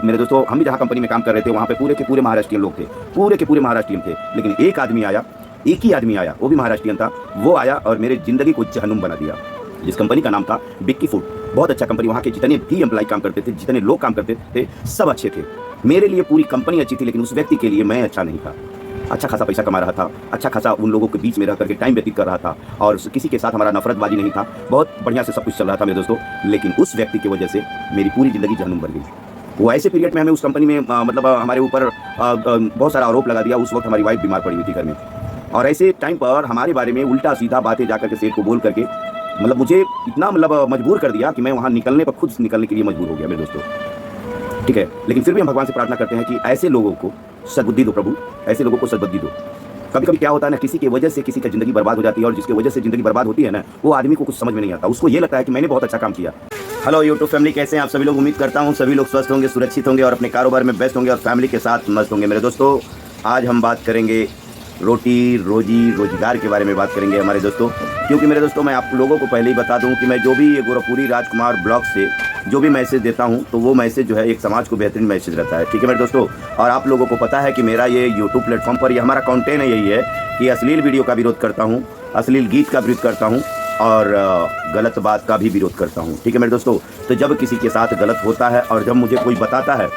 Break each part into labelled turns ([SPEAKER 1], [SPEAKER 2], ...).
[SPEAKER 1] मेरे दोस्तों, हम भी जहाँ कंपनी में काम कर रहे थे वहाँ पे पूरे के पूरे महाराष्ट्रीयन लोग थे, पूरे के पूरे महाराष्ट्रीयन थे। लेकिन एक आदमी आया, एक ही आदमी आया, वो भी महाराष्ट्रीयन था। वो आया और मेरे ज़िंदगी को जहन्नुम बना दिया। जिस कंपनी का नाम था बिक्की फूड, बहुत अच्छा कंपनी, वहाँ के जितने भी एम्प्लॉय काम करते थे, जितने लोग काम करते थे, सब अच्छे थे। मेरे लिए पूरी कंपनी अच्छी थी, लेकिन उस व्यक्ति के लिए मैं अच्छा नहीं था। अच्छा खासा पैसा कमा रहा था, अच्छा खासा उन लोगों के बीच में रह करके टाइम व्यतीत कर रहा था, और किसी के साथ हमारा नफरतबाजी नहीं था, बहुत बढ़िया से सब कुछ चल रहा था मेरे दोस्तों। लेकिन उस व्यक्ति की वजह से मेरी पूरी ज़िंदगी जहन्नुम बन गई। वो ऐसे पीरियड में हमें उस कंपनी में मतलब हमारे ऊपर बहुत सारा आरोप लगा दिया। उस वक्त हमारी वाइफ बीमार पड़ी हुई थी घर में, और ऐसे टाइम पर हमारे बारे में उल्टा सीधा बातें जा करके सेठ को बोल करके मतलब मुझे इतना मतलब मजबूर कर दिया कि मैं वहाँ निकलने पर खुद निकलने के लिए मजबूर हो गया मेरे दोस्तों। ठीक है, लेकिन फिर भी हम भगवान से प्रार्थना करते हैं कि ऐसे लोगों को सद्बुद्धि दो प्रभु, ऐसे लोगों को सद्बुद्धि दो। कभी कभी क्या होता है ना, किसी की वजह से किसी की ज़िंदगी बर्बाद हो जाती है, और जिसकी वजह से ज़िंदगी बर्बाद होती है ना, वो आदमी को कुछ समझ में नहीं आता। उसको ये लगता है कि मैंने बहुत अच्छा काम किया। हेलो यूट्यूब फैमिली, कैसे हैं आप सभी लोग? उम्मीद करता हूँ सभी लोग स्वस्थ होंगे, सुरक्षित होंगे और अपने कारोबार में व्यस्त होंगे और फैमिली के साथ मस्त होंगे। मेरे दोस्तों, आज हम बात करेंगे रोटी रोजी रोजगार के बारे में बात करेंगे हमारे दोस्तों। क्योंकि मेरे दोस्तों, मैं आप लोगों को पहले ही बता दूं कि मैं जो भी ये गोरखपुरी राजकुमार ब्लॉग से जो भी मैसेज देता हूं, तो वो मैसेज जो है एक समाज को बेहतरीन मैसेज रहता है। ठीक है मेरे दोस्तों, और आप लोगों को पता है कि मेरा ये यूट्यूब प्लेटफॉर्म पर ये हमारा कंटेंट यही है कि अश्लील वीडियो का विरोध करता हूँ, अश्लील गीत का विरोध करता हूँ, और गलत बात का भी विरोध करता हूँ। ठीक है मेरे दोस्तों, तो जब किसी के साथ गलत होता है और जब मुझे कोई बताता है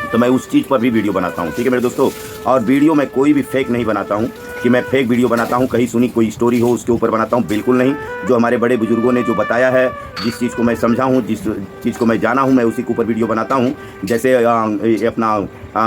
[SPEAKER 1] तो मैं उस चीज़ पर भी वीडियो बनाता हूँ। ठीक है मेरे दोस्तों, और वीडियो में कोई भी फेक नहीं बनाता हूँ कि मैं फेक वीडियो बनाता हूँ, कहीं सुनी कोई स्टोरी हो उसके ऊपर बनाता हूँ, बिल्कुल नहीं। जो हमारे बड़े बुजुर्गों ने जो बताया है, जिस चीज़ को मैं समझा हूँ, जिस चीज़ को मैं जाना हूँ, मैं उसी के ऊपर वीडियो बनाता हूँ। जैसे अपना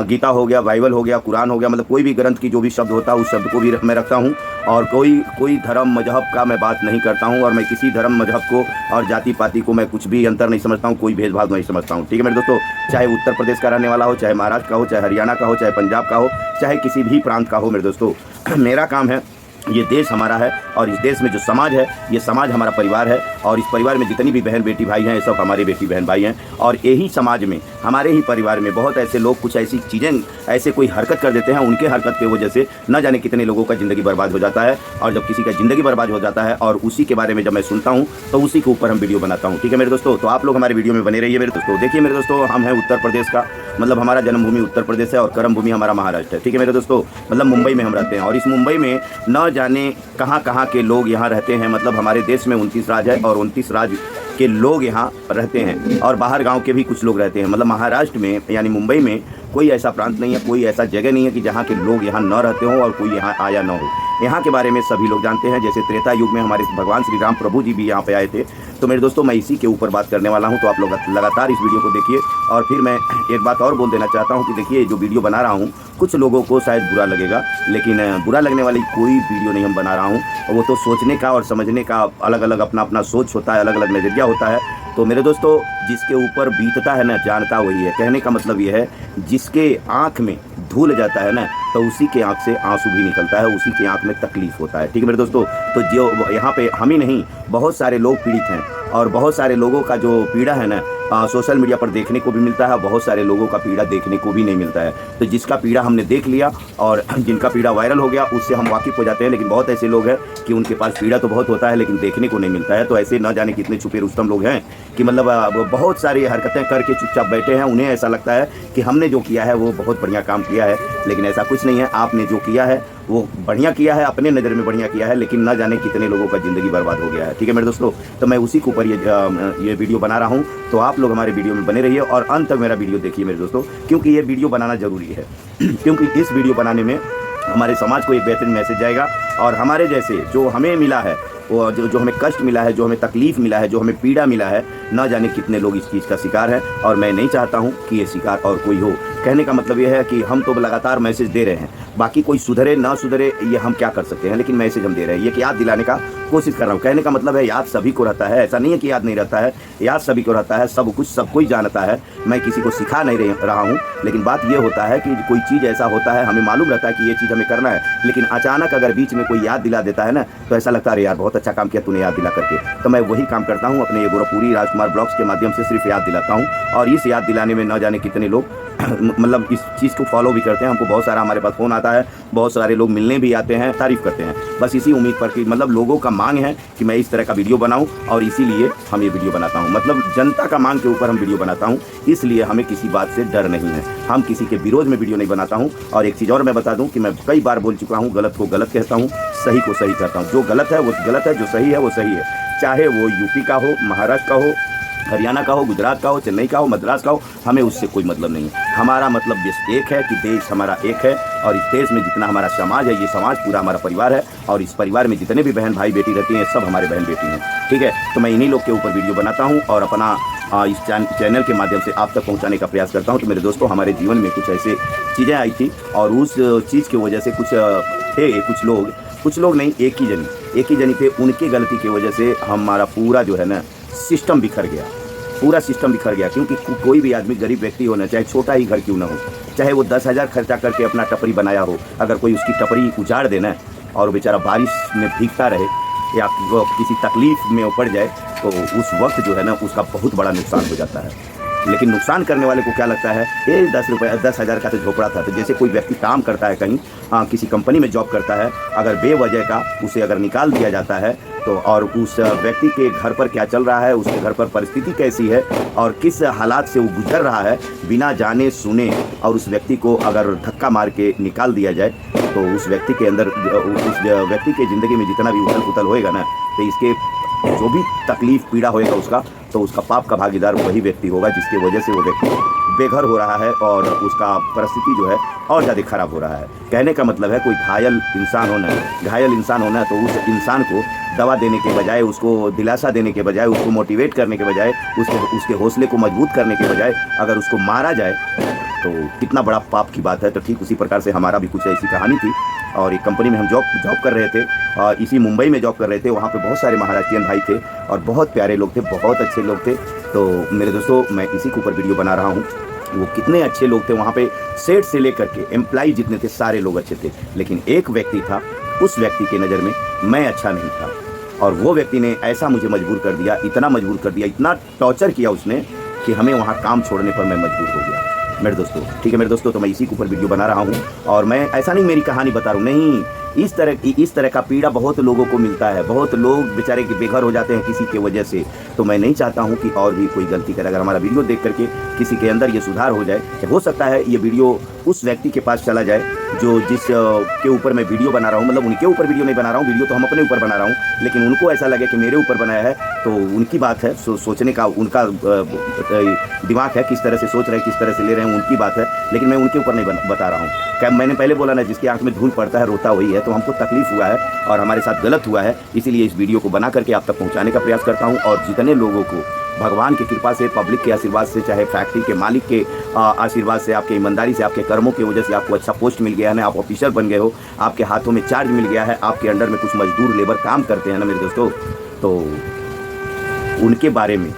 [SPEAKER 1] गीता हो गया, बाइबल हो गया, कुरान हो गया, मतलब कोई भी ग्रंथ की जो भी शब्द होता है उस शब्द को भी मैं रखता हूँ। और कोई धर्म मजहब का मैं बात नहीं करता हूँ, और मैं किसी धर्म मजहब को और जाति पाति को मैं कुछ भी अंतर नहीं समझता हूँ, कोई भेदभाव नहीं समझता हूँ। ठीक है मेरे दोस्तों, चाहे उत्तर प्रदेश का रहने वाला हो, चाहे महाराष्ट्र का हो, चाहे हरियाणा का हो, चाहे पंजाब का हो, चाहे किसी भी प्रांत का हो मेरे दोस्तों, मेरा काम है, ये देश हमारा है, और इस देश में जो समाज है, ये समाज हमारा परिवार है, और इस परिवार में जितनी भी बहन बेटी भाई हैं, ये सब हमारे बेटी बहन भाई हैं। और यही समाज में, हमारे ही परिवार में बहुत ऐसे लोग कुछ ऐसी चीज़ें, ऐसे कोई हरकत कर देते हैं, उनके हरकत की वजह से न जाने कितने लोगों का ज़िंदगी बर्बाद हो जाता है। और जब किसी का ज़िंदगी बर्बाद हो जाता है और उसी के बारे में जब मैं सुनता हूँ, तो उसी के ऊपर हम वीडियो बनाता हूँ। ठीक है मेरे दोस्तों, तो आप लोग हमारे वीडियो में बने रहिए मेरे दोस्तों। देखिए मेरे दोस्तों, हम हैं उत्तर प्रदेश का, मतलब हमारा जन्मभूमि उत्तर प्रदेश है और कर्म भूमि हमारा महाराष्ट्र है। ठीक है मेरे दोस्तों, मतलब मुंबई में हम रहते हैं, और इस मुंबई में न जाने कहाँ के लोग यहाँ रहते हैं। मतलब हमारे देश में 29 राज्य है, और 29 राज्य के लोग यहाँ रहते हैं, और बाहर गांव के भी कुछ लोग रहते हैं। मतलब महाराष्ट्र में यानी मुंबई में कोई ऐसा प्रांत नहीं है, कोई ऐसा जगह नहीं है कि जहाँ के लोग यहाँ न रहते हों और कोई यहाँ आया न हो। यहाँ के बारे में सभी लोग जानते हैं। जैसे त्रेता युग में हमारे भगवान श्री राम प्रभु जी भी यहाँ पे आए थे। तो मेरे दोस्तों, मैं इसी के ऊपर बात करने वाला हूँ, तो आप लोग लगातार इस वीडियो को देखिए। और फिर मैं एक बात और बोल देना चाहता हूँ कि देखिए, जो वीडियो बना रहा हूँ, कुछ लोगों को शायद बुरा लगेगा, लेकिन बुरा लगने वाली कोई वीडियो नहीं हम बना रहा हूँ। वो तो सोचने का और समझने का अलग अलग अपना सोच होता है, अलग अलग नज़रिया होता है। तो मेरे दोस्तों, जिसके ऊपर बीतता है ना, जानता वही है। कहने का मतलब ये है, जिसके आँख में धूल जाता है ना, तो उसी के आँख से आंसू भी निकलता है, उसी के आँख में तकलीफ होता है। ठीक है मेरे दोस्तों, तो जो यहाँ पे हम ही नहीं, बहुत सारे लोग पीड़ित हैं, और बहुत सारे लोगों का जो पीड़ा है ना, सोशल मीडिया पर देखने को भी मिलता है, बहुत सारे लोगों का पीड़ा देखने को भी नहीं मिलता है। तो जिसका पीड़ा हमने देख लिया और जिनका पीड़ा वायरल हो गया, उससे हम वाकिफ हो जाते हैं। लेकिन बहुत ऐसे लोग हैं कि उनके पास पीड़ा तो बहुत होता है, लेकिन देखने को नहीं मिलता है। तो ऐसे न जाने कितने छुपे रुस्तम लोग हैं कि मतलब वो बहुत सारी हरकतें करके चुपचाप बैठे हैं। उन्हें ऐसा लगता है कि हमने जो किया है वो बहुत बढ़िया काम किया है, लेकिन ऐसा कुछ नहीं है। आपने जो किया है वो बढ़िया किया है, अपने नज़र में बढ़िया किया है, लेकिन न जाने कितने लोगों का ज़िंदगी बर्बाद हो गया है। ठीक है मेरे दोस्तों, तो मैं उसी के ऊपर ये वीडियो बना रहा हूँ। तो आप लोग हमारे वीडियो में बने रहिए और अंत तक मेरा वीडियो देखिए मेरे दोस्तों, क्योंकि ये वीडियो बनाना ज़रूरी है। क्योंकि इस वीडियो बनाने में हमारे समाज को एक बेहतरीन मैसेज जाएगा, और हमारे जैसे जो हमें मिला है, वो जो हमें कष्ट मिला है, जो हमें तकलीफ़ मिला है, जो हमें पीड़ा मिला है, न जाने कितने लोग इस चीज़ का शिकार हैं। और मैं नहीं चाहता हूँ कि ये शिकार और कोई हो। कहने का मतलब ये है कि हम तो लगातार मैसेज दे रहे हैं, बाकी कोई सुधरे ना सुधरे ये हम क्या कर सकते हैं, लेकिन मैसेज हम दे रहे हैं। ये याद दिलाने का कोशिश कर रहा हूँ। कहने का मतलब है, याद सभी को रहता है, ऐसा नहीं है कि याद नहीं रहता है, याद सभी को रहता है, सब कुछ सब कोई जानता है। मैं किसी को सिखा नहीं रहा हूँ, लेकिन बात ये होता है कि कोई चीज़ ऐसा होता है, हमें मालूम रहता है कि ये चीज़ हमें करना है, लेकिन अचानक अगर बीच में कोई याद दिला देता है ना, तो ऐसा लगता है यार बहुत अच्छा काम किया तूने याद दिला करके। तो मैं वही काम करता हूँ अपने ये गोरखपुरी राजकुमार ब्लॉग्स के माध्यम से, सिर्फ याद दिलाता हूँ। और इस याद दिलाने में न जाने कितने लोग मतलब इस चीज़ को फॉलो भी करते हैं। हमको बहुत सारा हमारे पास फ़ोन आता है, बहुत सारे लोग मिलने भी आते हैं, तारीफ़ करते हैं। बस इसी उम्मीद पर कि मतलब लोगों का मांग है कि मैं इस तरह का वीडियो बनाऊं, और इसीलिए हम ये वीडियो बनाता हूं। मतलब जनता का मांग के ऊपर हम वीडियो बनाता हूं, इसलिए हमें किसी बात से डर नहीं है। हम किसी के विरोध में वीडियो नहीं बनाता हूँ। और एक चीज़ और मैं बता दूँ कि मैं कई बार बोल चुका हूँ, गलत को गलत कहता हूँ, सही को सही कहता हूँ। जो गलत है वो गलत है, जो सही है वो सही है। चाहे वो यूपी का हो, महाराष्ट्र का हो, हरियाणा का हो, गुजरात का हो, चेन्नई का हो, मद्रास का हो, हमें उससे कोई मतलब नहीं है। हमारा मतलब बस एक है कि देश हमारा एक है, और इस देश में जितना हमारा समाज है, ये समाज पूरा हमारा परिवार है, और इस परिवार में जितने भी बहन भाई बेटी रहती हैं, सब हमारे बहन बेटी हैं। ठीक है, तो मैं इन्हीं लोग के ऊपर वीडियो बनाता हूँ और अपना इस चैनल के माध्यम से आप तक पहुँचाने का प्रयास करता हूँ। तो मेरे दोस्तों, हमारे जीवन में कुछ ऐसे चीज़ें आई थी, और उस चीज़ की वजह से कुछ लोग नहीं, एक ही जनी थे, उनकी गलती की वजह से हमारा पूरा जो है ना सिस्टम बिखर गया, पूरा सिस्टम बिखर गया। क्योंकि कोई भी आदमी, गरीब व्यक्ति होना, चाहे छोटा ही घर क्यों ना हो, चाहे वो 10,000 खर्चा करके अपना टपरी बनाया हो, अगर कोई उसकी टपरी उजाड़ देना और बेचारा बारिश में भीगता रहे या वो किसी तकलीफ में वो पड़ जाए, तो उस वक्त जो है ना उसका बहुत बड़ा नुकसान हो जाता है। लेकिन नुकसान करने वाले को क्या लगता है, ये 10,000 का तो झोपड़ा था। तो जैसे कोई व्यक्ति काम करता है कहीं, किसी कंपनी में जॉब करता है, अगर बेवजह का उसे अगर निकाल दिया जाता है, तो और उस व्यक्ति के घर पर क्या चल रहा है, उसके घर पर परिस्थिति कैसी है और किस हालात से वो गुजर रहा है, बिना जाने सुने, और उस व्यक्ति को अगर धक्का मार के निकाल दिया जाए, तो उस व्यक्ति के अंदर, उस व्यक्ति के ज़िंदगी में जितना भी उथल पुथल होएगा ना, तो इसके जो भी तकलीफ़ पीड़ा होएगा उसका, तो उसका पाप का भागीदार वही व्यक्ति होगा, जिसकी वजह से वो व्यक्ति बेघर हो रहा है और उसका परिस्थिति जो है और ज़्यादा खराब हो रहा है। कहने का मतलब है, कोई घायल इंसान होना है, तो उस इंसान को दवा देने के बजाय, उसको दिलासा देने के बजाय, उसको मोटिवेट करने के बजाय, उसके हौसले को मजबूत करने के बजाय अगर उसको मारा जाए, तो कितना बड़ा पाप की बात है। तो ठीक उसी प्रकार से हमारा भी कुछ ऐसी कहानी थी। और एक कंपनी में हम जॉब कर रहे थे, और इसी मुंबई में जॉब कर रहे थे। वहाँ पे बहुत सारे महाराष्ट्रियन भाई थे और बहुत प्यारे लोग थे, बहुत अच्छे लोग थे। तो मेरे दोस्तों, मैं इसी के ऊपर वीडियो बना रहा हूँ। वो कितने अच्छे लोग थे वहाँ पे, सेट से लेकर के एम्प्लॉय जितने थे, सारे लोग अच्छे थे। लेकिन एक व्यक्ति था, उस व्यक्ति के नज़र में मैं अच्छा नहीं था, और वो व्यक्ति ने ऐसा मुझे मजबूर कर दिया, इतना मजबूर कर दिया, इतना टॉर्चर किया उसने, कि हमें वहाँ काम छोड़ने पर मैं मजबूर हो गया मेरे दोस्तों। ठीक है मेरे दोस्तों, तो मैं इसी के ऊपर वीडियो बना रहा हूँ। और मैं ऐसा नहीं मेरी कहानी बता रहा हूँ, नहीं, इस तरह का पीड़ा बहुत लोगों को मिलता है। बहुत लोग बेचारे के बेघर हो जाते हैं किसी की वजह से। तो मैं नहीं चाहता हूँ कि और भी कोई गलती करे। अगर हमारा वीडियो देख करके किसी के अंदर ये सुधार हो जाए, हो सकता है ये वीडियो उस व्यक्ति के पास चला जाए जो जिस के ऊपर मैं वीडियो बना रहा हूँ। मतलब उनके ऊपर वीडियो नहीं बना रहा हूँ, वीडियो तो हम अपने ऊपर बना रहा हूँ, लेकिन उनको ऐसा लगे कि मेरे ऊपर बनाया है, तो उनकी बात है। सोचने का उनका दिमाग है, किस तरह से सोच रहे हैं, किस तरह से ले रहे हैं, उनकी बात है। लेकिन मैं उनके ऊपर नहीं बता रहा हूँ। क्या मैंने पहले बोला ना, जिसकी आंख में धूल पड़ता है रोता वही है। तो हमको तकलीफ हुआ है और हमारे साथ गलत हुआ है, इसीलिए इस वीडियो को बना करके आप तक पहुँचाने का प्रयास करता हूँ। और जितने लोगों को भगवान की कृपा से, पब्लिक के आशीर्वाद से, चाहे फैक्ट्री के मालिक के आशीर्वाद से, आपके ईमानदारी से, आपके कर्मों की वजह से आपको अच्छा पोस्ट मिल गया है ना, आप ऑफिसर बन गए हो, आपके हाथों में चार्ज मिल गया है, आपके अंडर में कुछ मजदूर लेबर काम करते हैं ना मेरे दोस्तों, तो उनके बारे में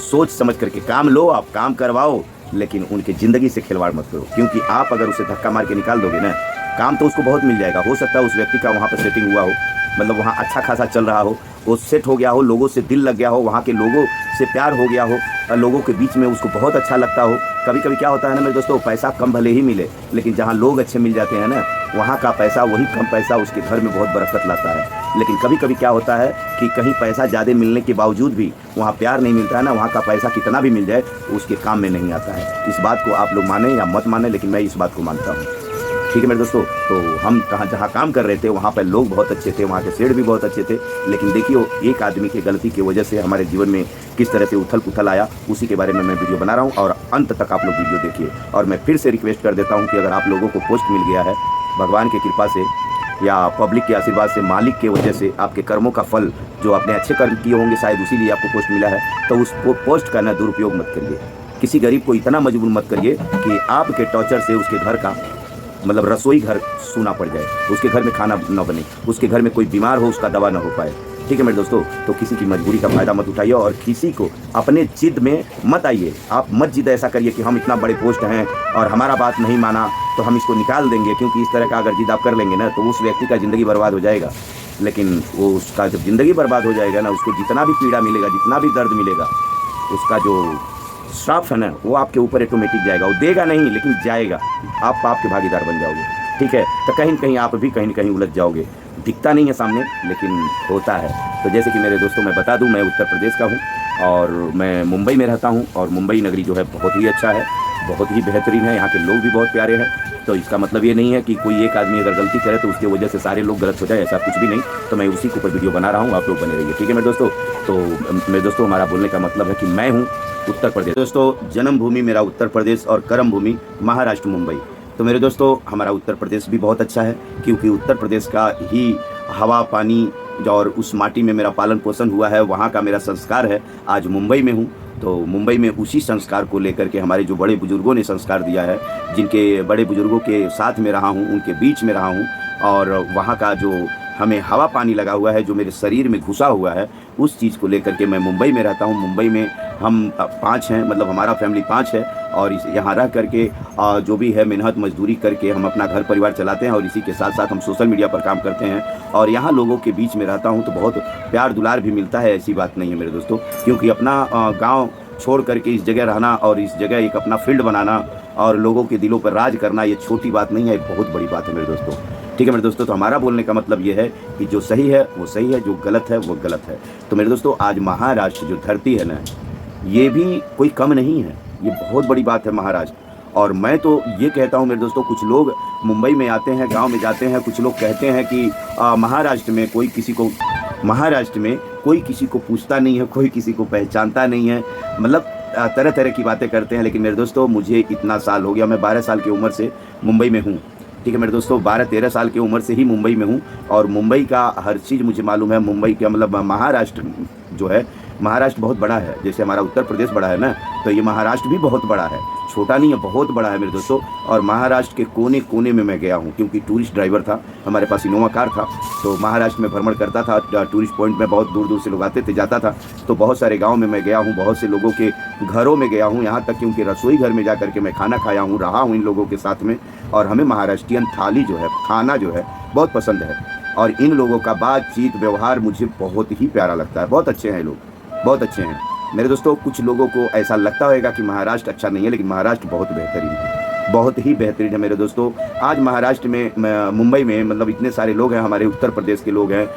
[SPEAKER 1] सोच समझ करके काम लो, आप काम करवाओ, लेकिन उनकी ज़िंदगी से खिलवाड़ मत करो। क्योंकि आप अगर उसे धक्का मार के निकाल दोगे ना, काम तो उसको बहुत मिल जाएगा। हो सकता है उस व्यक्ति का वहाँ पर सेटिंग हुआ हो, मतलब वहाँ अच्छा खासा चल रहा हो, वो सेट हो गया हो, लोगों से दिल लग गया हो, वहाँ के लोगों से प्यार हो गया हो, लोगों के बीच में उसको बहुत अच्छा लगता हो। कभी कभी क्या होता है ना मेरे दोस्तों, पैसा कम भले ही मिले, लेकिन जहाँ लोग अच्छे मिल जाते हैं ना, वहाँ का पैसा, वही कम पैसा उसके घर में बहुत बरकत लाता है। लेकिन कभी कभी क्या होता है कि कहीं पैसा ज़्यादा मिलने के बावजूद भी वहाँ प्यार नहीं मिलता है ना, वहाँ का पैसा कितना भी मिल जाए उसके काम में नहीं आता है। इस बात को आप लोग माने या मत माने, लेकिन मैं इस बात को मानता हूँ। ठीक है मेरे दोस्तों, तो हम जहाँ काम कर रहे थे वहाँ पर लोग बहुत अच्छे थे, वहाँ के सेठ भी बहुत अच्छे थे। लेकिन देखिए, एक आदमी की गलती की वजह से हमारे जीवन में किस तरह से उथल पुथल आया, उसी के बारे में मैं वीडियो बना रहा हूँ। और अंत तक आप लोग वीडियो देखिए। और मैं फिर से रिक्वेस्ट कर देता हूँ कि अगर आप लोगों को पोस्ट मिल गया है भगवान की कृपा से या पब्लिक के आशीर्वाद से, मालिक के वजह से, आपके कर्मों का फल जो आपने अच्छे कर्म किए होंगे शायद उसी लिए आपको पोस्ट मिला है, तो उस पोस्ट का ना दुरुपयोग मत करिए। किसी गरीब को इतना मजबूर मत करिए कि आपके टॉर्चर से उसके घर का, मतलब रसोई घर सूना पड़ जाए, उसके घर में खाना न बने, उसके घर में कोई बीमार हो उसका दवा न हो पाए। ठीक है मेरे दोस्तों, तो किसी की मजबूरी का फ़ायदा मत उठाइए और किसी को अपने जिद में मत आइए। आप मत जिद ऐसा करिए कि हम इतना बड़े पोस्ट हैं और हमारा बात नहीं माना तो हम इसको निकाल देंगे, क्योंकि इस तरह का अगर जिद आप कर लेंगे ना तो उस व्यक्ति का ज़िंदगी बर्बाद हो जाएगा। लेकिन वो उसका जब ज़िंदगी बर्बाद हो जाएगा ना, उसको जितना भी पीड़ा मिलेगा, जितना भी दर्द मिलेगा, उसका जो श्राप है ना वो आपके ऊपर ऑटोमेटिक जाएगा। वो देगा नहीं लेकिन जाएगा, आप पाप के भागीदार बन जाओगे। ठीक है, तो कहीं न कहीं आप भी कहीं न कहीं उलझ जाओगे। दिखता नहीं है सामने लेकिन होता है। तो जैसे कि मेरे दोस्तों मैं बता दूं, मैं उत्तर प्रदेश का हूं और मैं मुंबई में रहता हूं और मुंबई नगरी जो है बहुत ही अच्छा है, बहुत ही बेहतरीन है। यहाँ के लोग भी बहुत प्यारे हैं। तो इसका मतलब ये नहीं है कि कोई एक आदमी अगर गलती करे तो उसकी वजह से सारे लोग गलत हो जाए, ऐसा कुछ भी नहीं। तो मैं उसी के ऊपर वीडियो बना रहा हूँ, आप लोग बने रहिए। ठीक है मेरे दोस्तों। तो मेरे दोस्तों हमारा बोलने का मतलब है कि मैं हूँ उत्तर प्रदेश। दोस्तों जन्मभूमि मेरा उत्तर प्रदेश और कर्म भूमि महाराष्ट्र मुंबई। तो मेरे दोस्तों हमारा उत्तर प्रदेश भी बहुत अच्छा है, क्योंकि उत्तर प्रदेश का ही हवा पानी और उस माटी में मेरा पालन पोषण हुआ है, वहाँ का मेरा संस्कार है। आज मुंबई में हूँ तो मुंबई में उसी संस्कार को लेकर के हमारे जो बड़े बुजुर्गों ने संस्कार दिया है, जिनके बड़े बुजुर्गों के साथ में रहा हूँ, उनके बीच में रहा हूँ और वहाँ का जो हमें हवा पानी लगा हुआ है, जो मेरे शरीर में घुसा हुआ है, उस चीज़ को लेकर के मैं मुंबई में रहता हूँ। मुंबई में हम 5 हैं, मतलब हमारा फैमिली 5 है और यहाँ रह करके जो भी है मेहनत मजदूरी करके हम अपना घर परिवार चलाते हैं और इसी के साथ साथ हम सोशल मीडिया पर काम करते हैं। और यहाँ लोगों के बीच में रहता हूँ तो बहुत प्यार दुलार भी मिलता है, ऐसी बात नहीं है मेरे दोस्तों। क्योंकि अपना गाँव छोड़ करके इस जगह रहना और इस जगह एक अपना फील्ड बनाना और लोगों के दिलों पर राज करना, ये छोटी बात नहीं है, बहुत बड़ी बात है मेरे दोस्तों। ठीक है मेरे दोस्तों। तो हमारा बोलने का मतलब ये है कि जो सही है वो सही है, जो गलत है वो गलत है। तो मेरे दोस्तों आज महाराष्ट्र जो धरती है ना, ये भी कोई कम नहीं है, ये बहुत बड़ी बात है महाराष्ट्र। और मैं तो ये कहता हूँ मेरे दोस्तों, कुछ लोग मुंबई में आते हैं, गांव में जाते हैं, कुछ लोग कहते हैं कि महाराष्ट्र में कोई किसी को पूछता नहीं है, कोई किसी को पहचानता नहीं है, मतलब तरह तरह की बातें करते हैं। लेकिन मेरे दोस्तों मुझे इतना साल हो गया, मैं 12 साल की उम्र से मुंबई में हूँ। ठीक है मेरे दोस्तों, 12-13 साल की उम्र से ही मुंबई में हूँ और मुंबई का हर चीज़ मुझे मालूम है। मुंबई का मतलब महाराष्ट्र जो है, महाराष्ट्र बहुत बड़ा है। जैसे हमारा उत्तर प्रदेश बड़ा है ना, तो ये महाराष्ट्र भी बहुत बड़ा है, छोटा नहीं है, बहुत बड़ा है मेरे दोस्तों। और महाराष्ट्र के कोने कोने में मैं गया हूँ, क्योंकि टूरिस्ट ड्राइवर था, हमारे पास इनोवा कार था, तो महाराष्ट्र में भ्रमण करता था। टूरिस्ट पॉइंट में बहुत दूर दूर से लोग आते थे, जाता था। तो बहुत सारे गाँव में मैं गया हूँ, बहुत से लोगों के घरों में गया हूँ, यहाँ तक कि उनके रसोई घर में जा करके मैं खाना खाया हूँ, रहा हूँ इन लोगों के साथ में। और हमें महाराष्ट्रियन थाली जो है, खाना जो है बहुत पसंद है। और इन लोगों का बातचीत व्यवहार मुझे बहुत ही प्यारा लगता है, बहुत अच्छे हैं लोग, बहुत अच्छे हैं मेरे दोस्तों। कुछ लोगों को ऐसा लगता होगा कि महाराष्ट्र अच्छा नहीं है, लेकिन महाराष्ट्र बहुत बेहतरीन है, बहुत ही बेहतरीन है मेरे दोस्तों। आज महाराष्ट्र में, मुंबई में, मतलब इतने सारे लोग हैं, हमारे उत्तर प्रदेश के लोग हैं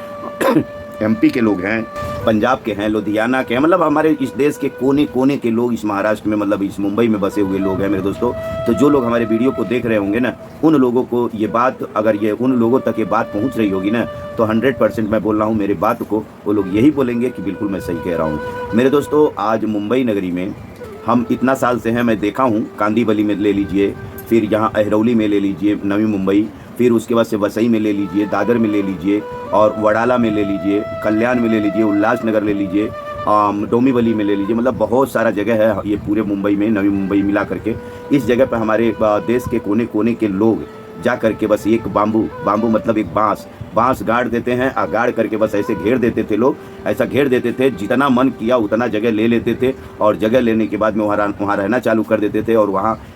[SPEAKER 1] एमपी के लोग हैं, पंजाब के हैं, लुधियाना के हैं, मतलब हमारे इस देश के कोने कोने के लोग इस महाराष्ट्र में, मतलब इस मुंबई में बसे हुए लोग हैं मेरे दोस्तों। तो जो लोग हमारे वीडियो को देख रहे होंगे ना, उन लोगों को ये बात, अगर ये उन लोगों तक ये बात पहुंच रही होगी ना, तो 100% मैं बोल रहा हूँ मेरे बात को वो लोग यही बोलेंगे कि बिल्कुल मैं सही कह रहा हूँ। मेरे दोस्तों आज मुंबई नगरी में हम इतना साल से हैं, मैं देखा हूँ, कांदीवली में ले लीजिए, फिर यहाँ अहरौली में ले लीजिए, नवी मुंबई, फिर उसके बाद से वसई में ले लीजिए, दादर में ले लीजिए, और वडाला में ले लीजिए, कल्याण में ले लीजिए, उल्लासनगर ले लीजिए, डोंबिवली में ले लीजिए, मतलब बहुत सारा जगह है ये पूरे मुंबई में, नवी मुंबई मिला करके। इस जगह पर हमारे देश के कोने कोने के लोग जा करके बस एक बाम्बू मतलब एक बांस गाड़ देते हैं, गाड़ करके बस ऐसे घेर देते थे लोग, ऐसा घेर देते थे, जितना मन किया उतना जगह ले लेते थे और जगह लेने के बाद में वहाँ रहना चालू कर देते थे। और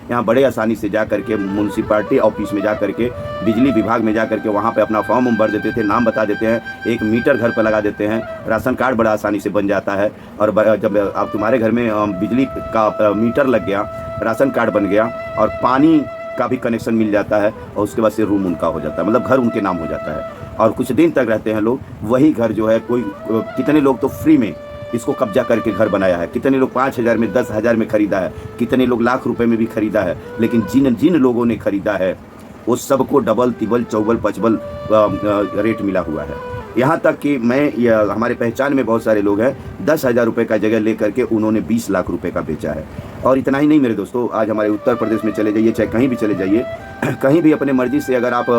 [SPEAKER 1] यहाँ बड़े आसानी से जा करके म्यूनसिपाल्टी ऑफिस में जा करके, बिजली विभाग में जा करके वहाँ पे अपना फॉर्म भर देते थे, नाम बता देते हैं, 1 मीटर घर पर लगा देते हैं, राशन कार्ड बड़ा आसानी से बन जाता है। और जब अब तुम्हारे घर में बिजली का मीटर लग गया, राशन कार्ड बन गया और पानी का भी कनेक्शन मिल जाता है, और उसके बाद से रूम उनका हो जाता है, मतलब घर उनके नाम हो जाता है और कुछ दिन तक रहते हैं लोग। वही घर जो है, कितने लोग तो फ्री में इसको कब्जा करके घर बनाया है, कितने लोग 5,000 में, 10,000 में खरीदा है, कितने लोग लाख रुपए में भी खरीदा है। लेकिन जिन लोगों ने खरीदा है वो सबको डबल तिबल चौबल पचबल रेट मिला हुआ है। यहाँ तक कि हमारे पहचान में बहुत सारे लोग हैं, 10,000 रुपये का जगह ले करके उन्होंने 20 लाख रुपए का बेचा है। और इतना ही नहीं मेरे दोस्तों, आज हमारे उत्तर प्रदेश में चले जाइए, चाहे कहीं भी चले जाइए, कहीं भी अपने मर्जी से अगर आप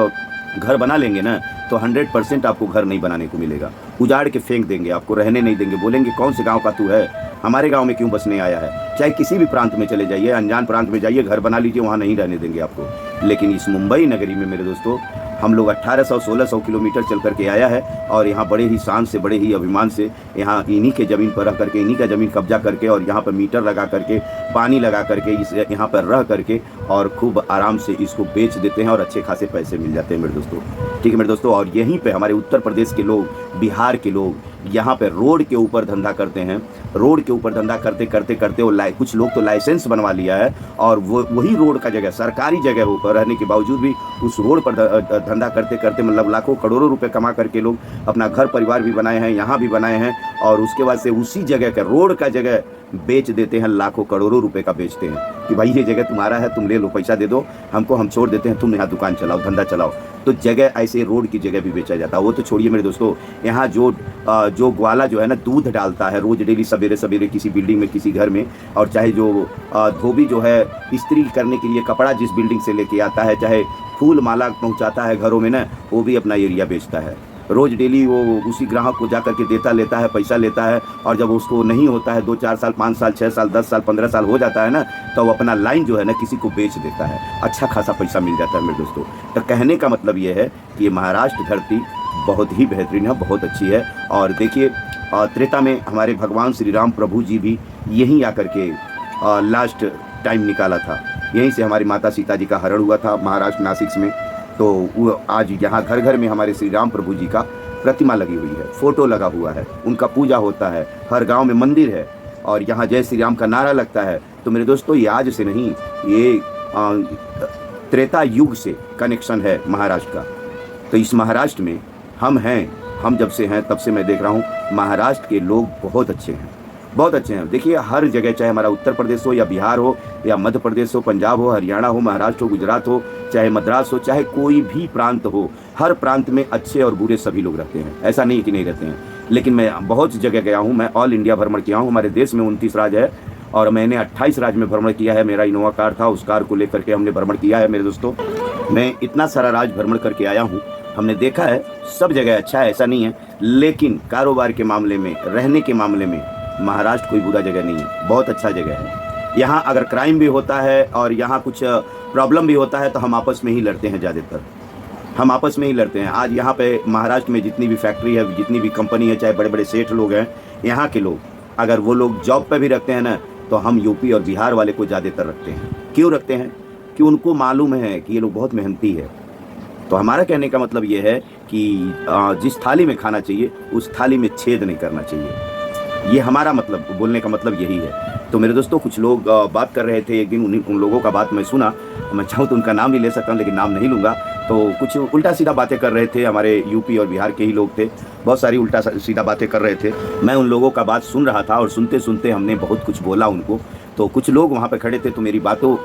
[SPEAKER 1] घर बना लेंगे ना, तो 100% आपको घर नहीं बनाने को मिलेगा, उजाड़ के फेंक देंगे, आपको रहने नहीं देंगे, बोलेंगे कौन से गांव का तू है, हमारे गांव में क्यों बसने आया है। चाहे किसी भी प्रांत में चले जाइए, अनजान प्रांत में जाइए, घर बना लीजिए, वहाँ नहीं रहने देंगे आपको। लेकिन इस मुंबई नगरी में मेरे दोस्तों हम लोग 1800-1600 किलोमीटर चल करके आया है और यहाँ बड़े ही शान से, बड़े ही अभिमान से यहाँ इन्हीं के ज़मीन पर रह करके, इन्हीं का ज़मीन कब्जा करके और यहाँ पर मीटर लगा करके, पानी लगा करके, इस यहाँ पर रह करके और खूब आराम से इसको बेच देते हैं और अच्छे खासे पैसे मिल जाते हैं मेरे दोस्तों। ठीक है मेरे दोस्तों। और यहीं पे हमारे उत्तर प्रदेश के लोग, बिहार के लोग यहाँ पे रोड के ऊपर धंधा करते हैं। रोड के ऊपर धंधा करते करते करते वो कुछ लोग तो लाइसेंस बनवा लिया है और वही रोड का जगह, सरकारी जगह ऊपर रहने के बावजूद भी उस रोड पर धंधा करते करते मतलब लाखों करोड़ों रुपए कमा करके लोग अपना घर परिवार भी बनाए हैं, यहाँ भी बनाए हैं और उसके बाद से उसी जगह का, रोड का जगह बेच देते हैं, लाखों करोड़ों रुपए का बेचते हैं कि भाई ये जगह तुम्हारा है, तुम ले लो, पैसा दे दो हमको, हम छोड़ देते हैं, तुम यहाँ दुकान चलाओ, धंधा चलाओ। तो जगह ऐसे रोड की जगह भी बेचा जाता है। वो तो छोड़िए मेरे दोस्तों, यहाँ जो ग्वाला जो है ना दूध डालता है रोज डेली सवेरे सवेरे किसी बिल्डिंग में, किसी घर में, और चाहे जो धोबी जो है इस्त्री करने के लिए कपड़ा जिस बिल्डिंग से लेके आता है, चाहे फूल माला पहुँचाता है घरों में ना, वो भी अपना एरिया बेचता है। रोज़ डेली वो उसी ग्राहक को जा करके देता लेता है, पैसा लेता है और जब उसको नहीं होता है 2-4 साल, 5 साल, 6 साल, 10 साल, 15 साल हो जाता है ना, तो वो अपना लाइन जो है ना किसी को बेच देता है, अच्छा खासा पैसा मिल जाता है मेरे दोस्तों। तो कहने का मतलब ये है कि ये महाराष्ट्र धरती बहुत ही बेहतरीन है, बहुत अच्छी है। और देखिए त्रेता में हमारे भगवान श्री राम प्रभु जी भी यहीं आकर के लास्ट टाइम निकाला था, यहीं से हमारी माता सीता जी का हरण हुआ था महाराष्ट्र नासिक में। तो वो आज यहाँ घर घर में हमारे श्री राम प्रभु जी का प्रतिमा लगी हुई है, फोटो लगा हुआ है, उनका पूजा होता है, हर गांव में मंदिर है और यहाँ जय श्री राम का नारा लगता है। तो मेरे दोस्तों ये आज से नहीं, ये त्रेता युग से कनेक्शन है महाराष्ट्र का। तो इस महाराष्ट्र में हम हैं, हम जब से हैं तब से मैं देख रहा हूँ महाराष्ट्र के लोग बहुत अच्छे हैं, बहुत अच्छे हैं। देखिए हर जगह, चाहे हमारा उत्तर प्रदेश हो या बिहार हो या मध्य प्रदेश हो, पंजाब हो, हरियाणा हो, महाराष्ट्र हो, गुजरात हो, चाहे मद्रास हो, चाहे कोई भी प्रांत हो, हर प्रांत में अच्छे और बुरे सभी लोग रहते हैं, ऐसा नहीं कि नहीं रहते हैं। लेकिन मैं बहुत जगह गया हूँ, मैं ऑल इंडिया भ्रमण किया हूँ। हमारे देश में 29 राज्य है और मैंने 28 राज्य में भ्रमण किया है। मेरा इनोवा कार था, उस कार को लेकर के हमने भ्रमण किया है मेरे दोस्तों। मैं इतना सारा राज्य भ्रमण करके आया हूँ, हमने देखा है सब जगह अच्छा है, ऐसा नहीं है। लेकिन कारोबार के मामले में, रहने के मामले में महाराष्ट्र कोई बुरा जगह नहीं है, बहुत अच्छा जगह है। यहाँ अगर क्राइम भी होता है और यहाँ कुछ प्रॉब्लम भी होता है तो हम आपस में ही लड़ते हैं, ज़्यादातर हम आपस में ही लड़ते हैं। आज यहाँ पे महाराष्ट्र में जितनी भी फैक्ट्री है, जितनी भी कंपनी है, चाहे बड़े बड़े सेठ लोग हैं, यहाँ के लोग अगर वो लोग जॉब पे भी रखते हैं ना, तो हम यूपी और बिहार वाले को ज़्यादातर रखते हैं। क्यों रखते हैं? कि उनको मालूम है कि ये लोग बहुत मेहनती है। तो हमारा कहने का मतलब ये है कि जिस थाली में खाना चाहिए उस थाली में छेद नहीं करना चाहिए, ये हमारा मतलब, बोलने का मतलब यही है। तो मेरे दोस्तों कुछ लोग बात कर रहे थे एक दिन, उन लोगों का बात मैं सुना, मैं चाहूँ तो उनका नाम भी ले सकता हूँ लेकिन नाम नहीं लूँगा। तो कुछ उल्टा सीधा बातें कर रहे थे, हमारे यूपी और बिहार के ही लोग थे, बहुत सारी उल्टा सीधा बातें कर रहे थे। मैं उन लोगों का बात सुन रहा था और सुनते सुनते हमने बहुत कुछ बोला उनको। तो कुछ लोग वहाँ पर खड़े थे तो मेरी बातों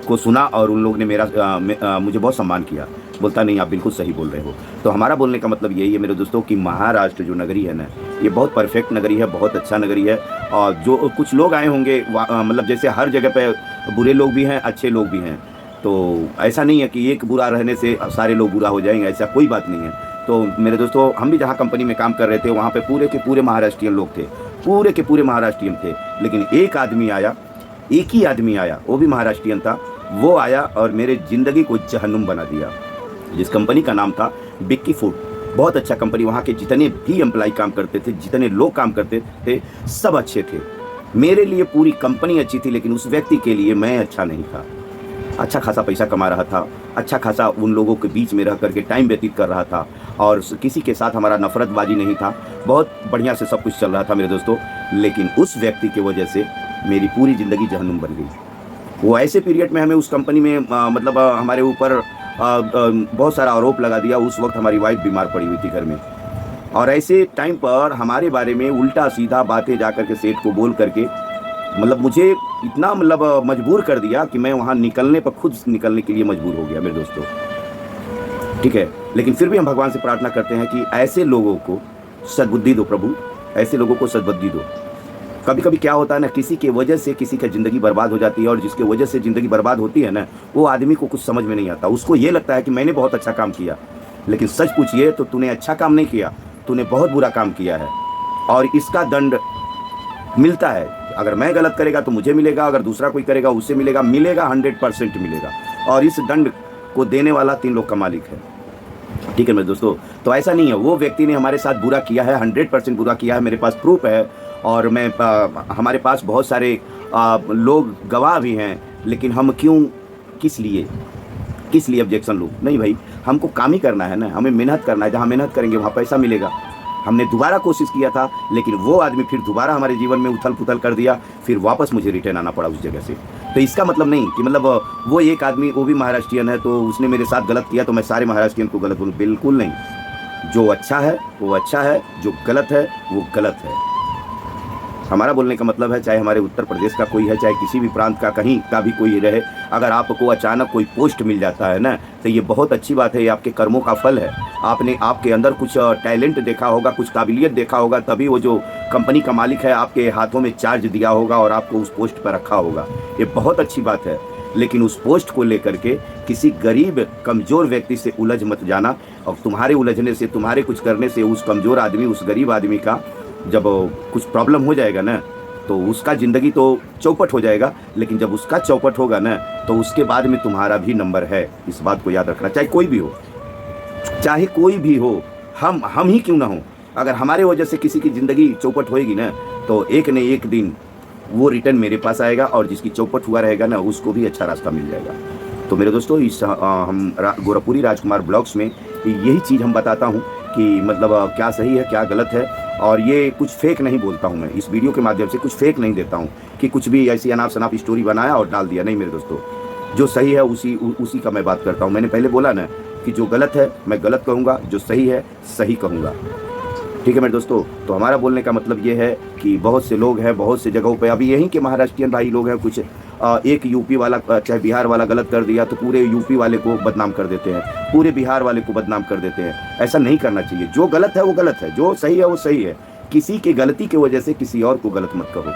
[SPEAKER 1] को सुना और उन लोगों ने मुझे बहुत सम्मान किया, बोलता नहीं आप बिल्कुल सही बोल रहे हो। तो हमारा बोलने का मतलब यही है मेरे दोस्तों कि महाराष्ट्र जो नगरी है ना, ये बहुत परफेक्ट नगरी है, बहुत अच्छा नगरी है। और जो कुछ लोग आए होंगे मतलब जैसे हर जगह पे बुरे लोग भी हैं, अच्छे लोग भी हैं, तो ऐसा नहीं है कि एक बुरा रहने से सारे लोग बुरा हो जाएंगे, ऐसा कोई बात नहीं है। तो मेरे दोस्तों हम भी जहाँ कंपनी में काम कर रहे थे वहाँ पे पूरे के पूरे महाराष्ट्रियन लोग थे, पूरे के पूरे महाराष्ट्रियन थे। लेकिन एक आदमी आया, एक ही आदमी आया, वो भी महाराष्ट्रियन था, वो आया और मेरे ज़िंदगी को जहन्नुम बना दिया। जिस कंपनी का नाम था बिक्की फूड, बहुत अच्छा कंपनी, वहाँ के जितने भी एम्प्लॉय काम करते थे, जितने लोग काम करते थे, सब अच्छे थे। मेरे लिए पूरी कंपनी अच्छी थी लेकिन उस व्यक्ति के लिए मैं अच्छा नहीं था। अच्छा खासा पैसा कमा रहा था, अच्छा खासा उन लोगों के बीच में रह करके टाइम व्यतीत कर रहा था और किसी के साथ हमारा नफरतबाजी नहीं था, बहुत बढ़िया से सब कुछ चल रहा था मेरे दोस्तों। लेकिन उस व्यक्ति की वजह से मेरी पूरी ज़िंदगी जहन्नुम बन गई। वो ऐसे पीरियड में हमें उस कंपनी में मतलब हमारे ऊपर बहुत सारा आरोप लगा दिया। उस वक्त हमारी वाइफ बीमार पड़ी हुई थी घर में और ऐसे टाइम पर हमारे बारे में उल्टा सीधा बातें जा करके सेठ को बोल करके मतलब मुझे इतना मतलब मजबूर कर दिया कि मैं वहाँ निकलने पर खुद निकलने के लिए मजबूर हो गया मेरे दोस्तों। ठीक है, लेकिन फिर भी हम भगवान से प्रार्थना करते हैं कि ऐसे लोगों को सद्बुद्धि दो प्रभु, ऐसे लोगों को सद्बुद्धि दो। कभी कभी क्या होता है ना, किसी के वजह से किसी की ज़िंदगी बर्बाद हो जाती है और जिसके वजह से ज़िंदगी बर्बाद होती है ना, वो आदमी को कुछ समझ में नहीं आता। उसको ये लगता है कि मैंने बहुत अच्छा काम किया, लेकिन सच पूछिए तो तूने अच्छा काम नहीं किया, तूने बहुत बुरा काम किया है और इसका दंड मिलता है। अगर मैं गलत करेगा तो मुझे मिलेगा, अगर दूसरा कोई करेगा उससे मिलेगा, मिलेगा 100% मिलेगा। और इस दंड को देने वाला 3 लोग का मालिक है। ठीक है मेरे दोस्तों, तो ऐसा नहीं है, वो व्यक्ति ने हमारे साथ बुरा किया है, 100% बुरा किया है, मेरे पास प्रूफ है। और हमारे पास बहुत सारे लोग गवाह भी हैं, लेकिन हम क्यों, किस लिए ऑब्जेक्शन लूँ? नहीं भाई, हमको काम ही करना है ना, हमें मेहनत करना है, जहाँ मेहनत करेंगे वहाँ पैसा मिलेगा। हमने दोबारा कोशिश किया था, लेकिन वो आदमी फिर दोबारा हमारे जीवन में उथल पुथल कर दिया, फिर वापस मुझे रिटर्न आना पड़ा उस जगह से। तो इसका मतलब नहीं कि मतलब वो एक आदमी, वो भी महाराष्ट्रियन है, तो उसने मेरे साथ गलत किया तो मैं सारे महाराष्ट्रियन को गलत बोलूँ, बिल्कुल नहीं। जो अच्छा है वो अच्छा है, जो गलत है वो गलत है। हमारा बोलने का मतलब है, चाहे हमारे उत्तर प्रदेश का कोई है, चाहे किसी भी प्रांत का कहीं का भी कोई रहे, अगर आपको अचानक कोई पोस्ट मिल जाता है ना, तो ये बहुत अच्छी बात है, ये आपके कर्मों का फल है। आपने आपके अंदर कुछ टैलेंट देखा होगा, कुछ काबिलियत देखा होगा, तभी वो जो कंपनी का मालिक है आपके हाथों में चार्ज दिया होगा और आपको उस पोस्ट पर रखा होगा। ये बहुत अच्छी बात है, लेकिन उस पोस्ट को लेकर के किसी गरीब कमज़ोर व्यक्ति से उलझ मत जाना। और तुम्हारे उलझने से, तुम्हारे कुछ करने से उस कमज़ोर आदमी, उस गरीब आदमी का जब कुछ प्रॉब्लम हो जाएगा ना, तो उसका ज़िंदगी तो चौपट हो जाएगा, लेकिन जब उसका चौपट होगा ना, तो उसके बाद में तुम्हारा भी नंबर है। इस बात को याद रखना, चाहे कोई भी हो, चाहे कोई भी हो, हम ही क्यों ना हो, अगर हमारे वजह से किसी की ज़िंदगी चौपट होएगी ना, तो एक न एक दिन वो रिटर्न मेरे पास आएगा, और जिसकी चौपट हुआ रहेगा ना, उसको भी अच्छा रास्ता मिल जाएगा। तो मेरे दोस्तों, इस हम गोरखपुरी राजकुमार ब्लॉग्स में यही चीज़ हम बताता हूँ कि मतलब क्या सही है, क्या गलत है। और ये कुछ फेक नहीं बोलता हूँ मैं, इस वीडियो के माध्यम से कुछ फेक नहीं देता हूँ कि कुछ भी ऐसी अनाप शनाप स्टोरी बनाया और डाल दिया। नहीं मेरे दोस्तों, जो सही है उसी का मैं बात करता हूँ। मैंने पहले बोला ना कि जो गलत है मैं गलत कहूँगा, जो सही है सही कहूँगा। ठीक है मेरे दोस्तों, तो हमारा बोलने का मतलब ये है कि बहुत से लोग हैं, बहुत से जगहों पे अभी यहीं के महाराष्ट्रियन भाई लोग हैं, कुछ एक यूपी वाला चाहे बिहार वाला गलत कर दिया तो पूरे यूपी वाले को बदनाम कर देते हैं, पूरे बिहार वाले को बदनाम कर देते हैं। ऐसा नहीं करना चाहिए। जो गलत है वो गलत है, जो सही है वो सही है। किसी की गलती की वजह से किसी और को गलत मत कहो।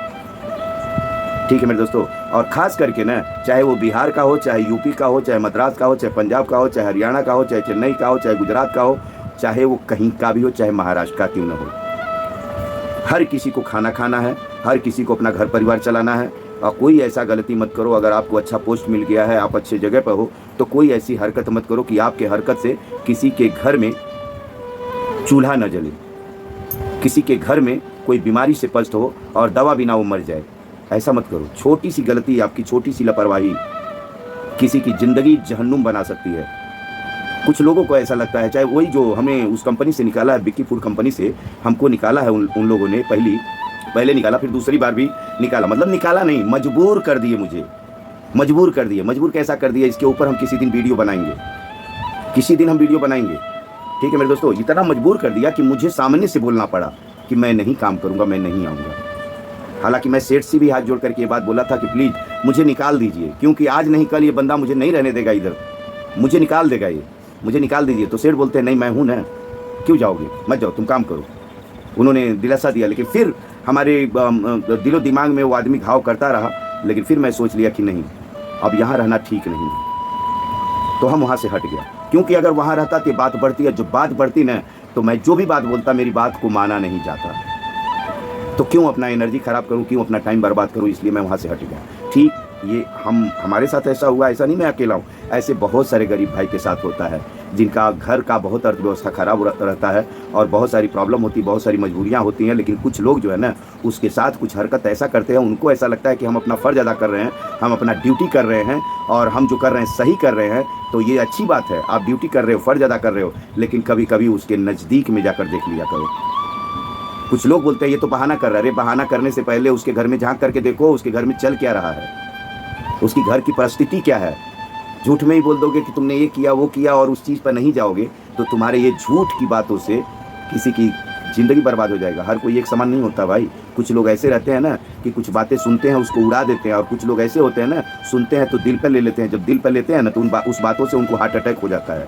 [SPEAKER 1] ठीक है मेरे दोस्तों, और ख़ास करके ना, चाहे वो बिहार का हो, चाहे यूपी का हो, चाहे मद्रास का हो, चाहे पंजाब का हो, चाहे हरियाणा का हो, चाहे चेन्नई का हो, चाहे गुजरात का हो, चाहे वो कहीं का भी हो, चाहे महाराष्ट्र का क्यों ना हो, हर किसी को खाना खाना है, हर किसी को अपना घर परिवार चलाना है। और कोई ऐसा गलती मत करो, अगर आपको अच्छा पोस्ट मिल गया है, आप अच्छे जगह पर हो, तो कोई ऐसी हरकत मत करो कि आपके हरकत से किसी के घर में चूल्हा न जले, किसी के घर में कोई बीमारी से पस्त हो और दवा बिना वो मर जाए। ऐसा मत करो। छोटी सी गलती, आपकी छोटी सी लापरवाही किसी की ज़िंदगी जहन्नुम बना सकती है। कुछ लोगों को ऐसा लगता है, चाहे वही जो हमें उस कंपनी से निकाला है, बिक्की फूड कंपनी से हमको निकाला है उन लोगों ने, पहले निकाला, फिर दूसरी बार भी निकाला, मतलब निकाला नहीं, मजबूर कर दिए मुझे, मजबूर कर दिए। मजबूर कैसा कर दिया, इसके ऊपर हम किसी दिन वीडियो बनाएंगे, किसी दिन हम वीडियो बनाएंगे। ठीक है मेरे दोस्तों, इतना मजबूर कर दिया कि मुझे सामने से बोलना पड़ा कि मैं नहीं काम करूँगा, मैं नहीं आऊँगा। हालांकि मैं सेठ से भी हाथ जोड़ करके ये बात बोला था कि प्लीज़ मुझे निकाल दीजिए, क्योंकि आज नहीं कल ये बंदा मुझे नहीं रहने देगा इधर, मुझे निकाल देगा, ये मुझे निकाल दीजिए। तो सेठ बोलते हैं नहीं मैं हूँ ना, क्यों जाओगे, मत जाओ, तुम काम करो। उन्होंने दिलासा दिया, लेकिन फिर हमारे दिलो दिमाग में वो आदमी घाव करता रहा। लेकिन फिर मैं सोच लिया कि नहीं, अब यहाँ रहना ठीक नहीं, तो हम वहाँ से हट गया। क्योंकि अगर वहाँ रहता तो बात बढ़ती है, जो बात बढ़ती ना, तो मैं जो भी बात बोलता मेरी बात को माना नहीं जाता। तो क्यों अपना एनर्जी ख़राब करूं, क्यों अपना टाइम बर्बाद करूं, इसलिए मैं वहाँ से हट गया। ठीक, ये हमारे साथ ऐसा हुआ, ऐसा नहीं मैं अकेला हूँ, ऐसे बहुत सारे गरीब भाई के साथ होता है, जिनका घर का बहुत अर्थव्यवस्था ख़राब रहता है और बहुत सारी प्रॉब्लम होती है, बहुत सारी मजबूरियाँ होती हैं। लेकिन कुछ लोग जो है ना, उसके साथ कुछ हरकत ऐसा करते हैं, उनको ऐसा लगता है कि हम अपना फ़र्ज़ अदा कर रहे हैं, हम अपना ड्यूटी कर रहे हैं और हम जो कर रहे हैं सही कर रहे हैं। तो ये अच्छी बात है, आप ड्यूटी कर रहे हो, फ़र्ज़ अदा कर रहे हो, लेकिन कभी कभी उसके नज़दीक में जाकर देख लिया करो। कुछ लोग बोलते हैं ये तो बहाना कर रहा है। अरे बहाना करने से पहले उसके घर में झांक करके देखो, उसके घर में चल क्या रहा है, उसकी घर की परिस्थिति क्या है। झूठ में ही बोल दोगे कि तुमने ये किया वो किया और उस चीज़ पर नहीं जाओगे, तो तुम्हारे ये झूठ की बातों से किसी की ज़िंदगी बर्बाद हो जाएगा। हर कोई एक समान नहीं होता भाई। कुछ लोग ऐसे रहते हैं ना कि कुछ बातें सुनते हैं उसको उड़ा देते हैं, और कुछ लोग ऐसे होते हैं ना, सुनते हैं तो दिल पर ले लेते हैं। जब दिल पर लेते हैं ना, तो उस बातों से उनको हार्ट अटैक हो जाता है,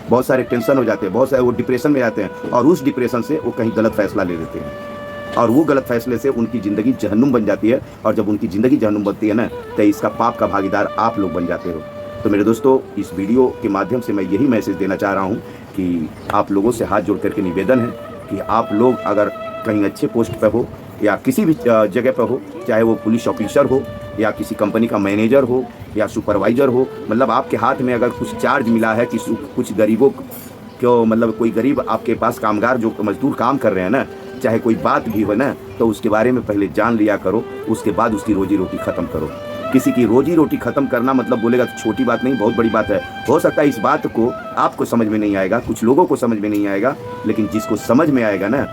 [SPEAKER 1] बहुत सारे टेंशन हो जाते हैं, बहुत सारे वो डिप्रेशन में जाते हैं, और उस डिप्रेशन से वो कहीं गलत फैसला ले लेते हैं, और वो गलत फैसले से उनकी ज़िंदगी जहन्नुम बन जाती है। और जब उनकी ज़िंदगी जहन्नुम बनती है ना, तो इसका पाप का भागीदार आप लोग बन जाते हो। तो मेरे दोस्तों, इस वीडियो के माध्यम से मैं यही मैसेज देना चाह रहा हूँ कि आप लोगों से हाथ जोड़ करके निवेदन है कि आप लोग अगर कहीं अच्छे पोस्ट पर हो या किसी भी जगह पर हो, चाहे वो पुलिस ऑफिसर हो या किसी कंपनी का मैनेजर हो या सुपरवाइज़र हो, मतलब आपके हाथ में अगर कुछ चार्ज मिला है कि कुछ गरीबों क्यों मतलब कोई गरीब आपके पास कामगार जो मजदूर काम कर रहे हैं ना, चाहे कोई बात भी हो ना, तो उसके बारे में पहले जान लिया करो, उसके बाद उसकी रोजी रोटी ख़त्म करो। किसी की रोजी रोटी ख़त्म करना मतलब बोलेगा तो छोटी बात नहीं, बहुत बड़ी बात है। हो सकता है इस बात को आपको समझ में नहीं आएगा, कुछ लोगों को समझ में नहीं आएगा, लेकिन जिसको समझ में आएगा ना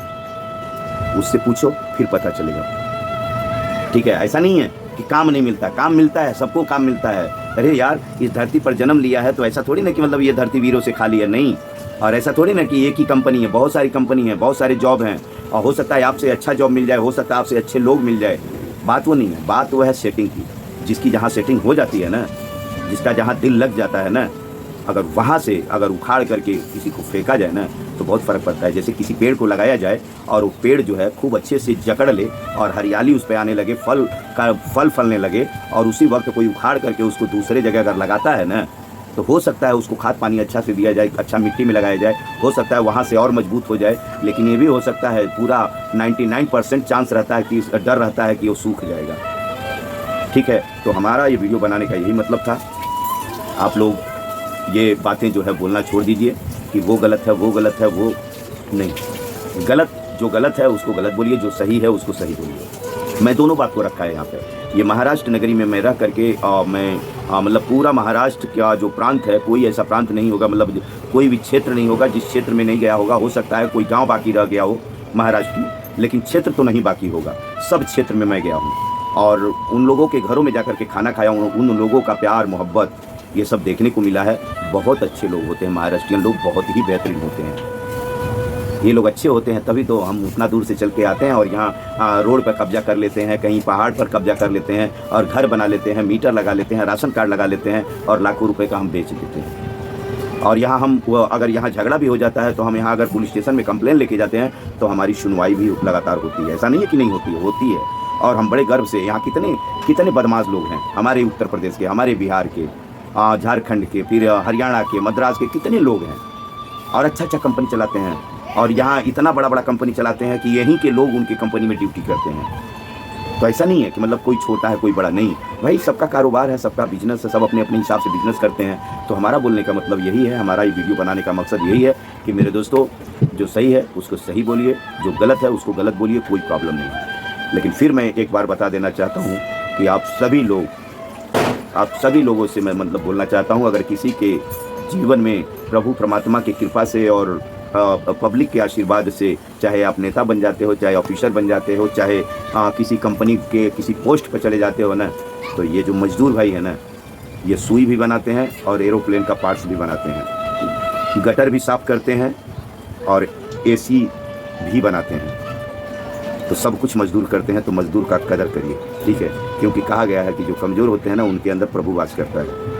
[SPEAKER 1] उससे पूछो, फिर पता चलेगा। ठीक है, ऐसा नहीं है कि काम नहीं मिलता, काम मिलता है, सबको काम मिलता है। अरे यार, इस धरती पर जन्म लिया है तो ऐसा थोड़ी ना कि मतलब ये धरती वीरों से खाली है, नहीं। और ऐसा थोड़ी ना कि एक ही कंपनी है, बहुत सारी कंपनी है, बहुत सारे जॉब हैं, और हो सकता है आपसे अच्छा जॉब मिल जाए, हो सकता है आपसे अच्छे लोग मिल जाए। बात वो नहीं है, बात वो है सेटिंग की। जिसकी जहाँ सेटिंग हो जाती है ना, जिसका जहाँ दिल लग जाता है ना, अगर वहाँ से अगर उखाड़ करके किसी को फेंका जाए ना तो बहुत फ़र्क पड़ता है। जैसे किसी पेड़ को लगाया जाए और वो पेड़ जो है खूब अच्छे से जकड़ ले और हरियाली उस पर आने लगे, फल फलने लगे, और उसी वक्त कोई उखाड़ करके उसको दूसरे जगह अगर लगाता है ना, तो हो सकता है उसको खाद पानी अच्छा से दिया जाए, अच्छा मिट्टी में लगाया जाए, हो सकता है वहाँ से और मजबूत हो जाए। लेकिन ये भी हो सकता है पूरा 99% चांस रहता है कि डर रहता है कि वो सूख जाएगा। ठीक है, तो हमारा ये वीडियो बनाने का यही मतलब था। आप लोग ये बातें जो है बोलना छोड़ दीजिए कि वो गलत है, वो गलत है, वो नहीं। गलत जो गलत है उसको गलत बोलिए, जो सही है उसको सही बोलिए। मैं दोनों बात को रखा है यहाँ पे। ये महाराष्ट्र नगरी में मैं रह करके मैं मतलब पूरा महाराष्ट्र का जो प्रांत है, कोई ऐसा प्रांत नहीं होगा, मतलब कोई भी क्षेत्र नहीं होगा जिस क्षेत्र में नहीं गया होगा। हो सकता है कोई गाँव बाकी रह गया हो महाराष्ट्र में, लेकिन क्षेत्र तो नहीं बाकी होगा। सब क्षेत्र में मैं गया हूँ और उन लोगों के घरों में जाकर के खाना खाया हूँ। उन लोगों का प्यार मोहब्बत ये सब देखने को मिला है। बहुत अच्छे लोग होते हैं महाराष्ट्रियन लोग, बहुत ही बेहतरीन होते हैं। ये लोग अच्छे होते हैं तभी तो हम उतना दूर से चल के आते हैं और यहाँ रोड पर कब्जा कर लेते हैं, कहीं पहाड़ पर कब्जा कर लेते हैं और घर बना लेते हैं, मीटर लगा लेते हैं, राशन कार्ड लगा लेते हैं और लाखों रुपए का हम बेच देते हैं। और यहाँ हम अगर यहाँ झगड़ा भी हो जाता है तो हम यहाँ अगर पुलिस स्टेशन में कंप्लेन लेके जाते हैं तो हमारी सुनवाई भी लगातार होती है। ऐसा नहीं है कि नहीं होती है, होती है। और हम बड़े गर्व से, यहाँ कितने बदमाश लोग हैं हमारे उत्तर प्रदेश के, हमारे बिहार के, झारखंड के, फिर हरियाणा के, मद्रास के, कितने लोग हैं और अच्छा कंपनी चलाते हैं। और यहाँ इतना बड़ा कंपनी चलाते हैं कि यहीं के लोग उनकी कंपनी में ड्यूटी करते हैं। तो ऐसा नहीं है कि मतलब कोई छोटा है कोई बड़ा, नहीं भाई, सबका कारोबार है, सबका बिजनेस है, सब अपने अपने हिसाब से बिजनेस करते हैं। तो हमारा बोलने का मतलब यही है, हमारा ये वीडियो बनाने का मकसद यही है कि मेरे दोस्तों, जो सही है उसको सही बोलिए, जो गलत है उसको गलत बोलिए, कोई प्रॉब्लम नहीं है। लेकिन फिर मैं एक बार बता देना चाहता हूँ कि आप सभी लोगों से मैं मतलब बोलना चाहता हूँ, अगर किसी के जीवन में प्रभु परमात्मा की कृपा से और पब्लिक के आशीर्वाद से, चाहे आप नेता बन जाते हो, चाहे ऑफिसर बन जाते हो, चाहे किसी कंपनी के किसी पोस्ट पर चले जाते हो ना, तो ये जो मजदूर भाई है ना, ये सुई भी बनाते हैं और एरोप्लेन का पार्ट्स भी बनाते हैं, गटर भी साफ करते हैं और AC भी बनाते हैं। तो सब कुछ मजदूर करते हैं, तो मजदूर का कदर करिए, ठीक है। क्योंकि कहा गया है कि जो कमज़ोर होते हैं ना, उनके अंदर प्रभु वास करता है।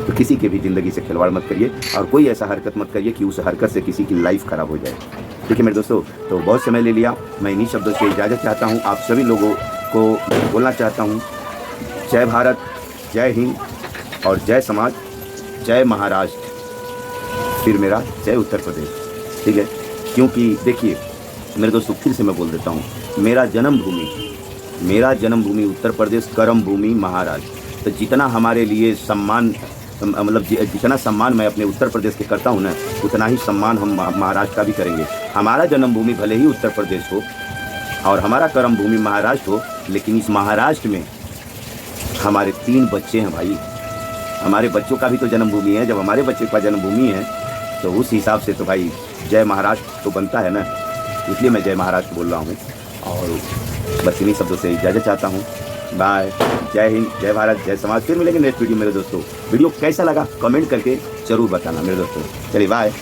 [SPEAKER 1] तो किसी के भी ज़िंदगी से खिलवाड़ मत करिए और कोई ऐसा हरकत मत करिए कि उस हरकत से किसी की लाइफ ख़राब हो जाए। ठीक है मेरे दोस्तों, तो बहुत समय ले लिया, मैं इन्हीं शब्दों से इजाज़त चाहता हूँ। आप सभी लोगों को बोलना चाहता हूँ, जय भारत, जय हिंद और जय समाज, जय महाराष्ट्र, फिर मेरा जय उत्तर प्रदेश। ठीक है, क्योंकि देखिए मेरे दोस्तों, फिर से मैं बोल देता हूँ, मेरा जन्मभूमि उत्तर प्रदेश, कर्म भूमि महाराष्ट्र। तो जितना हमारे लिए सम्मान, मतलब जितना सम्मान मैं अपने उत्तर प्रदेश के करता हूँ ना, उतना ही सम्मान हम महाराष्ट्र का भी करेंगे। हमारा जन्मभूमि भले ही उत्तर प्रदेश हो और हमारा कर्म भूमि महाराष्ट्र हो, लेकिन इस महाराष्ट्र में हमारे 3 बच्चे हैं भाई। हमारे बच्चों का भी तो जन्मभूमि है। जब हमारे बच्चे का जन्मभूमि है तो उस हिसाब से तो भाई जय महाराष्ट्र तो बनता है ना, इसलिए मैं जय महाराष्ट्र बोल रहा हूँ। और बस इन्हीं शब्दों से इजाज़त चाहता हूँ। बाय, जय हिंद, जय भारत, जय समाज। फिर मिलेंगे नेक्स्ट वीडियो मेरे दोस्तों। वीडियो कैसा लगा कमेंट करके ज़रूर बताना मेरे दोस्तों। चलिए बाय।